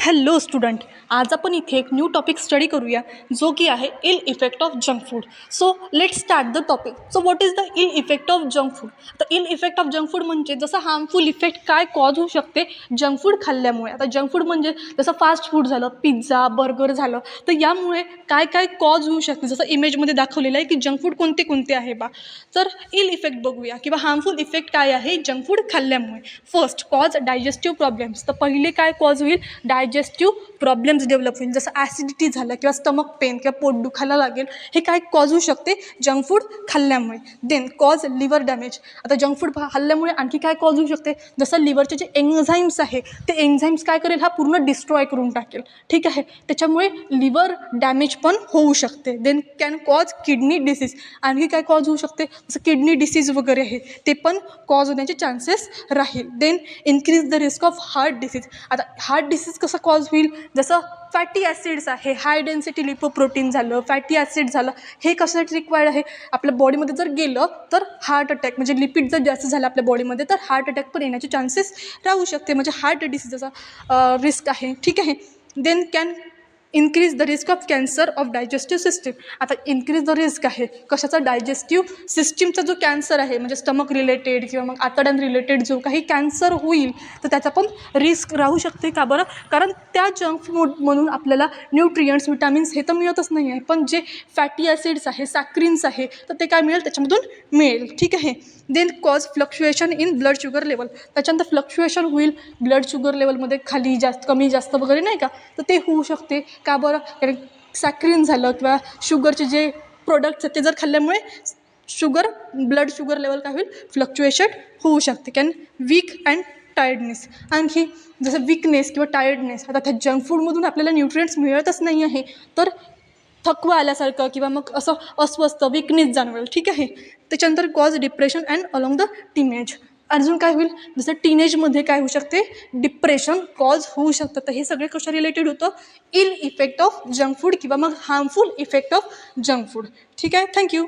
Hello student, आज आपण इथे एक न्यू टॉपिक स्टडी करूया जो की आहे ill effect of junk food. So let's start the topic. So what is the ill effect of junk food? आता ill effect of junk food म्हणजे जसं हार्मफुल इफेक्ट काय कॉज होऊ शकते जंक फूड खाल्ल्यामुळे. आता जंक फूड म्हणजे जसं फास्ट फूड झालं, पिझ्झा, बर्गर झालं, तर यामुळे काय काय कॉज होऊ शकते. जसं इमेजमध्ये दाखवलेलं आहे की जंक फूड कोणते कोणते आहे बा. तर इल इफेक्ट बघूया किंवा हार्मफुल इफेक्ट काय आहे जंक फूड खाल्ल्यामुळे. First cause digestive problems. तर पहिले काय कॉज होईल, डायजेस्टिव्ह प्रॉब्लेम्स डेव्हलप होईल. जसं ॲसिडिटी झालं किंवा स्टमक पेन किंवा पोट दुखायला लागेल, हे काय कॉज होऊ शकते जंक फूड खाल्ल्यामुळे. Then cause liver damage. आता जंक फूड खाल्ल्यामुळे आणखी काय कॉज होऊ शकते, जसं लिव्हरचे जे एन्झाईम्स आहे ते एन्झाईम्स काय करेल, हा पूर्ण डिस्ट्रॉय करून टाकेल. ठीक आहे, त्याच्यामुळे लिव्हर डॅमेज पण होऊ शकते. Then can cause kidney disease. आणखी काय कॉज होऊ शकते, जसं किडनी डिसीज वगैरे आहे ते पण कॉज होण्याचे चान्सेस राहील. Then increase the risk of heart disease. आता हार्ट डिसीज कसं कॉज होईल, जसं फॅटी ॲसिड्स आहे, हाय डेन्सिटी लिपोप्रोटीन झालं, फॅटी ॲसिड झालं, हे कशासाठी रिक्वायर्ड आहे, आपल्या बॉडीमध्ये जर गेलं तर हार्ट अटॅक म्हणजे लिपिड जर जास्त झालं आपल्या बॉडीमध्ये तर हार्ट अटॅक पण येण्याचे चान्सेस राहू शकते. म्हणजे हार्ट डिसीजचा रिस्क आहे. ठीक आहे. Then can increase the risk of cancer of digestive system. आता इन्क्रीज द रिस्क आहे कशाचा, डायजेस्टिव्ह सिस्टीमचा जो कॅन्सर आहे म्हणजे स्टमक रिलेटेड किंवा मग आतड्यां रिलेटेड जो काही कॅन्सर होईल तर त्याचा पण रिस्क राहू शकते. का बरं, कारण त्या जंक फूड म्हणून आपल्याला न्यूट्रियंट्स विटॅमिन्स हे तर मिळतच नाही आहे, पण जे फॅटी ॲसिड्स आहे, सॅक्रिन्स आहे, तर ते काय मिळेल त्याच्यामधून मिळेल. ठीक आहे. Then cause fluctuation in blood sugar level. त्याच्यानंतर फ्लक्च्युएशन होईल ब्लड शुगर लेवलमध्ये, खाली जास्त कमी जास्त वगैरे नाही का, तर ते होऊ शकते. का बरं, कारण सॅक्रिन झालं किंवा शुगरचे जे प्रोडक्ट्स आहेत ते जर खाल्ल्यामुळे शुगर ब्लड शुगर लेवल काय होईल, फ्लक्च्युएशन होऊ शकते. Can weak and tiredness. आणखी जसं विकनेस किंवा टायर्डनेस. आता त्या जंक फूडमधून आपल्याला न्यूट्रियंट्स मिळतच नाही आहे तर थकवा आल्यासारखं किंवा मग असं अस्वस्थ विकनेस जाणवेल. ठीक आहे. त्याच्यानंतर cause depression and along the teenage. अजून काय होईल, जसं टीनेजमध्ये काय होऊ शकते, डिप्रेशन कॉज होऊ शकतं. तर हे सगळे कशा रिलेटेड होतं, ill effect of junk food किंवा मग harmful effect of junk food. ठीक आहे. थँक्यू.